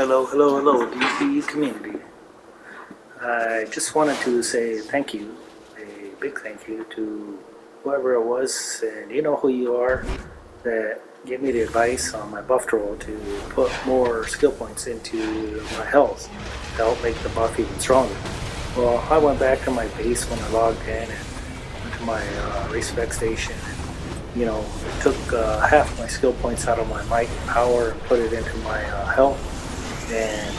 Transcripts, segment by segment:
Hello, DP community. I just wanted to say thank you, a big thank you to whoever it was, and you know who you are, that gave me the advice on my buff troll to put more skill points into my health to help make the buff even stronger. Well, I went back to my base when I logged in and went to my race spec station and, took half my skill points out of my might and power and put it into my health. And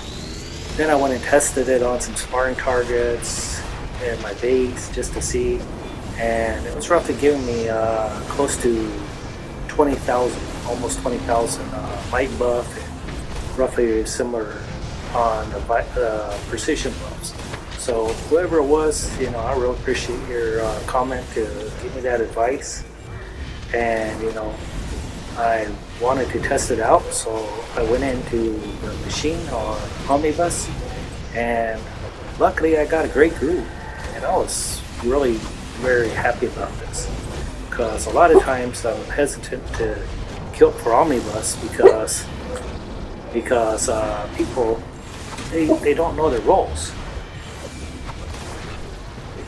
then I went and tested it on some sparring targets in my base just to see, and it was roughly giving me close to 20,000, almost 20,000 might buff, and roughly similar on the precision buffs. So whoever it was, I really appreciate your comment to give me that advice. And I wanted to test it out, so I went into the machine on Omnibus, and luckily I got a great groove, and I was really very happy about this, because a lot of times I'm hesitant to kill for Omnibus because people they don't know their roles,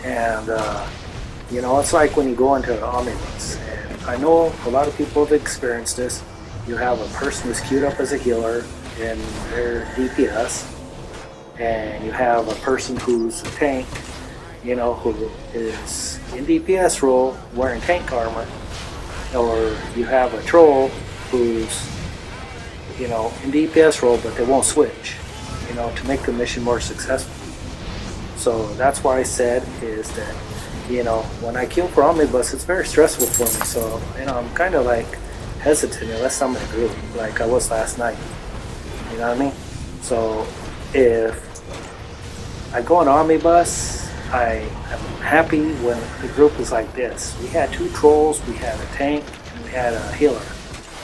and it's like when you go into an Omnibus, and I know a lot of people have experienced this. You have a person who's queued up as a healer in their DPS, and you have a person who's a tank, who is in DPS role wearing tank armor, or you have a troll who's, in DPS role, but they won't switch, to make the mission more successful. So that's why I said is that, when I queue for Omnibus, it's very stressful for me. So, I'm kind of like hesitant unless I'm in a group, like I was last night. You know what I mean? So, if I go on Omnibus, I am happy when the group is like this. We had 2 trolls, we had a tank, and we had a healer.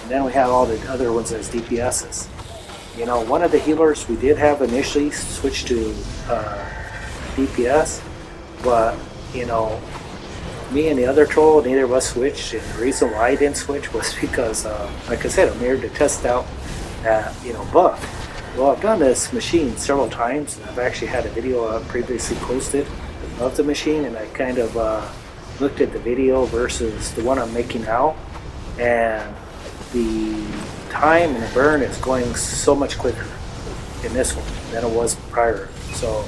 And then we had all the other ones as DPSs. One of the healers we did have initially switched to DPS, but me and the other troll, neither of us switched, and the reason why I didn't switch was because, like I said, I'm here to test out that, buff. Well, I've done this machine several times, and I've actually had a video previously posted of the machine, and I kind of looked at the video versus the one I'm making now, and the time and the burn is going so much quicker in this one than it was prior. So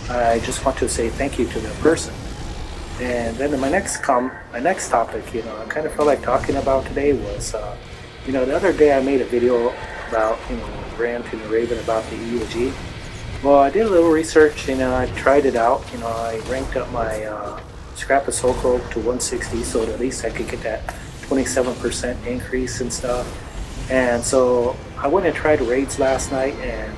I just want to say thank you to that person. And then my next topic, I kind of felt like talking about today was, the other day I made a video about, ranting and raving about the EOG. Well, I did a little research, I tried it out, I ranked up my Scrap of Soul Crow to 160, so that at least I could get that 27% increase and stuff. And so I went and tried raids last night, and,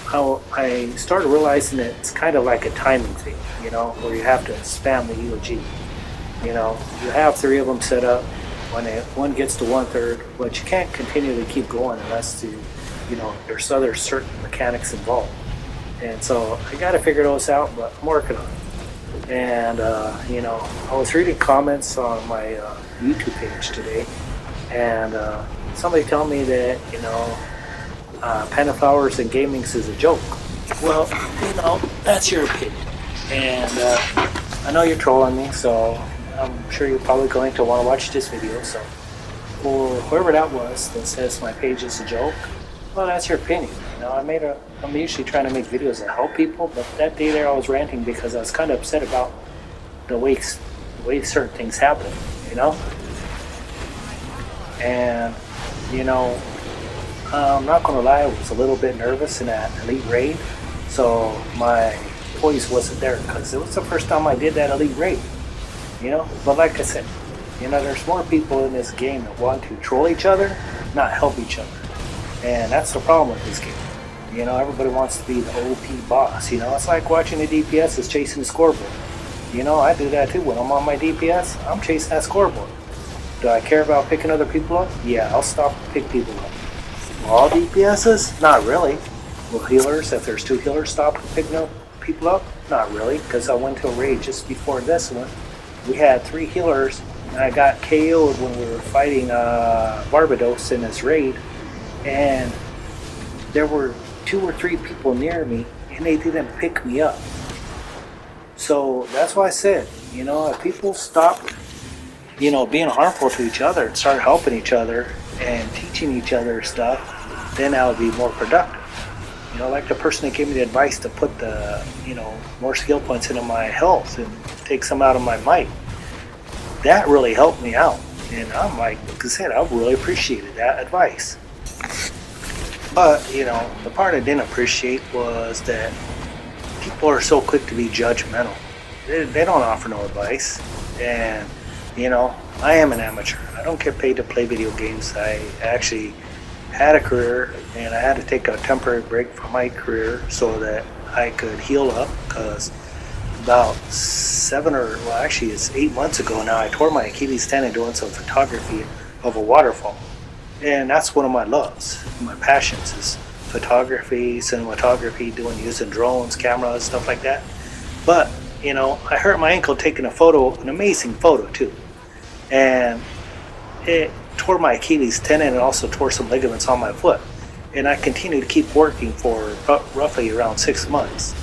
how I started realizing that it's kind of like a timing thing, where you have to spam the EOG. You have 3 of them set up. When one gets to 1/3, but you can't continually keep going unless there's other certain mechanics involved. And so I got to figure those out, but I'm working on it. And I was reading comments on my YouTube page today, and somebody told me that Pen of Flowers and Gamings is a joke. Well, that's your opinion, and I know you're trolling me, so I'm sure you're probably going to want to watch this video. So for whoever that was that says my page is a joke, well, that's your opinion. I'm usually trying to make videos that help people, but that day there I was ranting because I was kind of upset about the way certain things happen, and I'm not gonna lie, I was a little bit nervous in that elite raid, so my poise wasn't there because it was the first time I did that elite raid. But like I said, there's more people in this game that want to troll each other, not help each other, and that's the problem with this game. Everybody wants to be the OP boss. It's like watching the DPS is chasing the scoreboard. I do that too. When I'm on my DPS, I'm chasing that scoreboard. Do I care about picking other people up? Yeah, I'll stop and pick people up. All DPSs? Not really. Will healers, if there's 2 healers, stop picking up people up? Not really, because I went to a raid just before this one. We had 3 healers, and I got KO'd when we were fighting Barbados in this raid, and there were 2 or 3 people near me and they didn't pick me up. So that's why I said, you know, if people stopped, you know, being harmful to each other and start helping each other and teaching each other stuff, then I would be more productive. You know, like the person that gave me the advice to put the, you know, more skill points into my health and take some out of my might. That really helped me out. And I'm like I said, I really appreciated that advice. But, you know, the part I didn't appreciate was that people are so quick to be judgmental. They don't offer no advice. And, you know, I am an amateur. I don't get paid to play video games. I actually had a career, and I had to take a temporary break from my career so that I could heal up, because about 8 months ago now, I tore my Achilles tendon doing some photography of a waterfall. And that's one of my loves, my passions is photography, cinematography, using drones, cameras, stuff like that. But, you know, I hurt my ankle taking a photo, an amazing photo too. And it tore my Achilles tendon and also tore some ligaments on my foot. And I continued to keep working for roughly around 6 months.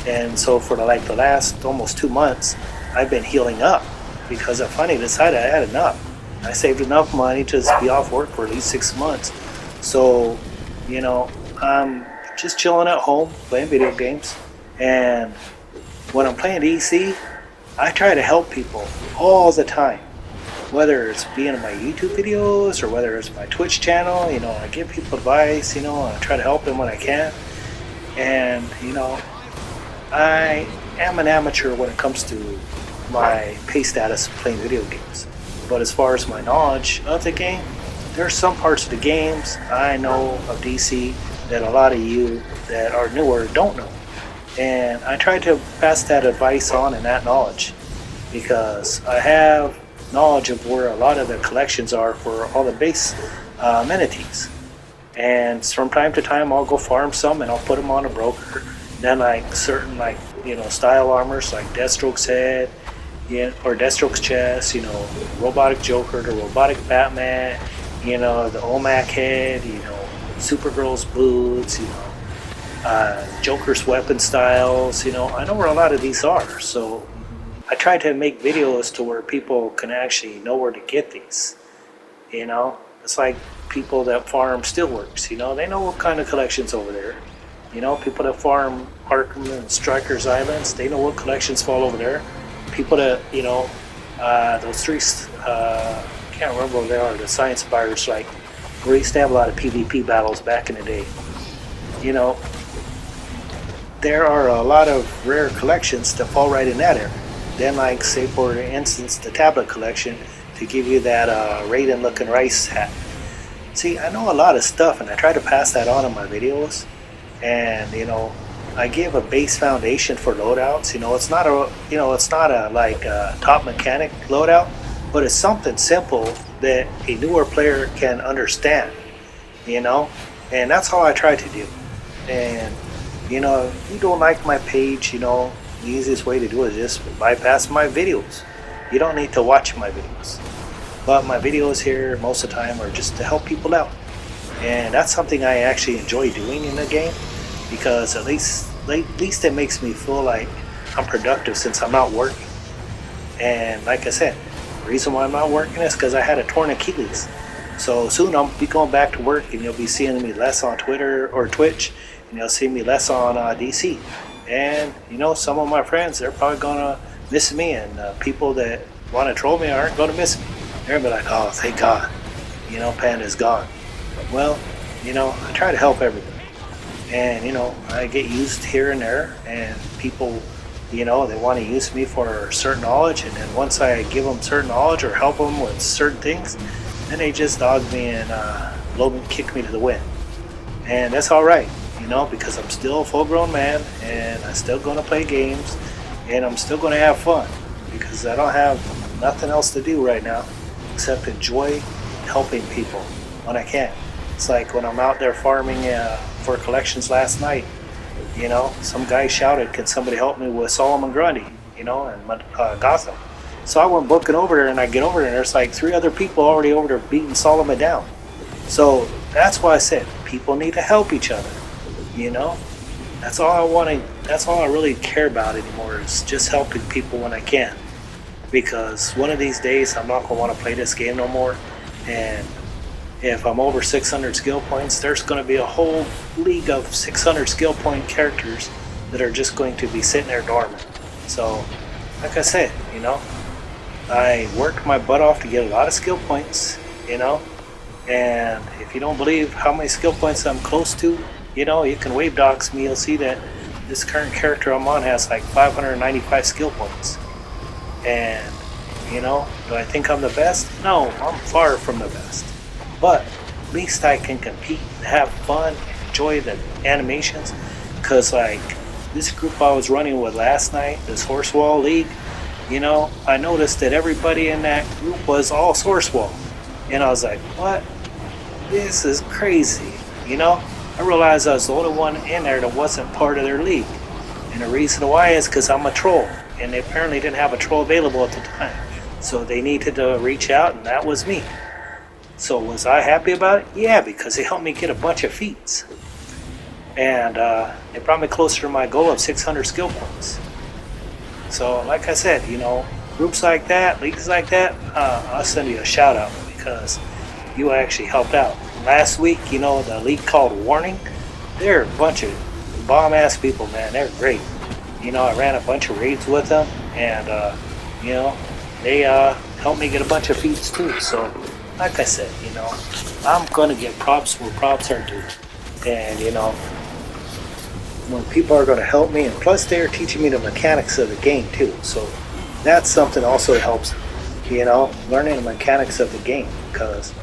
And so for the last almost 2 months, I've been healing up because I finally decided I had enough. I saved enough money to just be off work for at least 6 months. So, you know, I'm just chilling at home, playing video games. And when I'm playing DC, I try to help people all the time. Whether it's being in my YouTube videos or whether it's my Twitch channel, you know, I give people advice, you know, I try to help them when I can. And, you know, I am an amateur when it comes to my pay status of playing video games. But as far as my knowledge of the game, there's some parts of the games I know of DC that a lot of you that are newer don't know. And I try to pass that advice on and that knowledge because I have knowledge of where a lot of the collections are for all the base amenities. And from time to time I'll go farm some and I'll put them on a broker. Then like certain style armors like Deathstroke's head, or Deathstroke's chest, you know, robotic Joker, the robotic Batman, you know, the OMAC head, you know, Supergirl's boots, you know, Joker's weapon styles, you know, I know where a lot of these are. So I try to make videos to where people can actually know where to get these. You know, it's like people that farm Steelworks, you know, they know what kind of collections over there. You know, people that farm Arkham and Strikers Islands, they know what collections fall over there. People that, you know, those three, can't remember what they are, the science buyers, like, we used to have a lot of PvP battles back in the day. You know, there are a lot of rare collections that fall right in that area. Then, like, say for instance, the tablet collection to give you that Raiden looking rice hat. See, I know a lot of stuff, and I try to pass that on in my videos. And you know, I give a base foundation for loadouts. You know, it's not a like a top mechanic loadout, but it's something simple that a newer player can understand. You know, and that's how I try to do. And you know, if you don't like my page, you know, the easiest way to do it is just bypass my videos. You don't need to watch my videos. But my videos here most of the time are just to help people out. And that's something I actually enjoy doing in the game, because at least it makes me feel like I'm productive since I'm not working. And like I said, the reason why I'm not working is because I had a torn Achilles. So soon I'll be going back to work, and you'll be seeing me less on Twitter or Twitch, and you'll see me less on DC. And you know, some of my friends, they're probably gonna miss me, and people that want to troll me aren't gonna miss me. They're gonna be like, oh, thank God, you know, Panda's gone. Well, you know, I try to help everybody. And, you know, I get used here and there, and people, you know, they want to use me for certain knowledge, and then once I give them certain knowledge or help them with certain things, then they just dog me and kick me to the wind. And that's all right, you know, because I'm still a full-grown man, and I'm still going to play games, and I'm still going to have fun, because I don't have nothing else to do right now except enjoy helping people when I can. It's like when I'm out there farming for collections last night, you know, some guy shouted, can somebody help me with Solomon Grundy, you know, and Gotham. So I went booking over there, and I get over there, and there's like 3 other people already over there beating Solomon down. So that's why I said, people need to help each other. You know, that's all I want to. That's all I really care about anymore is just helping people when I can. Because one of these days I'm not gonna want to play this game no more, and if I'm over 600 skill points, there's going to be a whole league of 600 skill point characters that are just going to be sitting there dormant. So, like I said, you know, I worked my butt off to get a lot of skill points, you know, and if you don't believe how many skill points I'm close to, you know, you can wave docs me. You'll see that this current character I'm on has like 595 skill points. And, you know, do I think I'm the best? No, I'm far from the best. But at least I can compete and have fun and enjoy the animations. Because, like, this group I was running with last night, this Horse Wall League, you know, I noticed that everybody in that group was all Horse Wall. And I was like, what? This is crazy. You know, I realized I was the only one in there that wasn't part of their league. And the reason why is because I'm a troll. And they apparently didn't have a troll available at the time. So they needed to reach out, and that was me. So was I happy about it? Yeah, because it helped me get a bunch of feats. And it brought me closer to my goal of 600 skill points. So like I said, you know, groups like that, leagues like that, I'll send you a shout out because you actually helped out. Last week, you know, the league called Warning, they're a bunch of bomb ass people, man. They're great. You know, I ran a bunch of raids with them, and you know, they helped me get a bunch of feats too. So like I said, you know, I'm gonna get props where props are due. And you know, when people are gonna help me, and plus they're teaching me the mechanics of the game too. So that's something also helps, you know, learning the mechanics of the game. Because,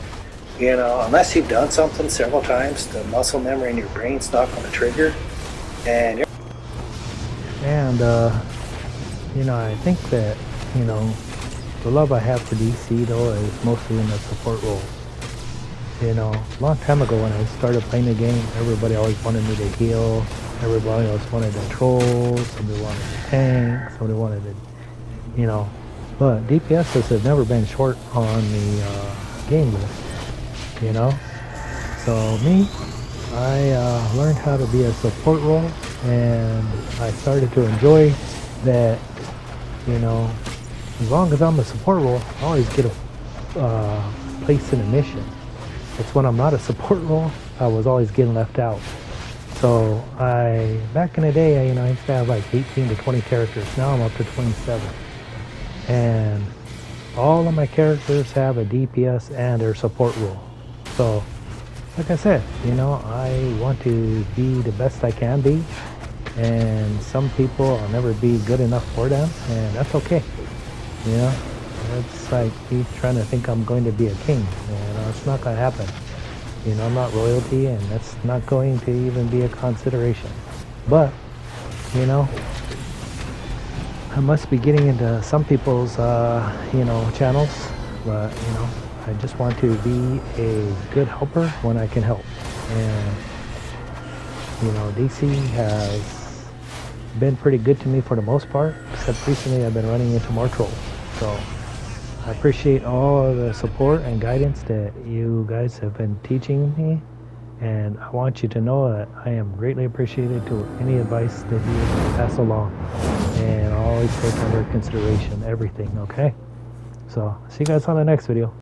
you know, unless you've done something several times, the muscle memory in your brain's not gonna trigger. And you know, I think that, you know, the love I have for DC though is mostly in the support role. You know, a long time ago when I started playing the game, everybody always wanted me to heal, everybody else wanted to troll, somebody wanted to tank, somebody wanted to, you know, but DPSs have never been short on the game list, you know. So me, I learned how to be a support role, and I started to enjoy that, you know. As long as I'm a support role, I always get a place in a mission. It's when I'm not a support role, I was always getting left out. So back in the day, you know, I used to have like 18 to 20 characters. Now I'm up to 27. And all of my characters have a DPS and their support role. So, like I said, you know, I want to be the best I can be. And some people, I'll never be good enough for them, and that's okay. You know, it's like me trying to think I'm going to be a king. And it's not going to happen. You know, I'm not royalty, and that's not going to even be a consideration. But, you know, I must be getting into some people's, you know, channels. But, you know, I just want to be a good helper when I can help. And, you know, DC has been pretty good to me for the most part, except recently I've been running into more trolls. So I appreciate all the support and guidance that you guys have been teaching me, and I want you to know that I am greatly appreciated to any advice that you pass along, and I'll always take under consideration everything, okay? So see you guys on the next video.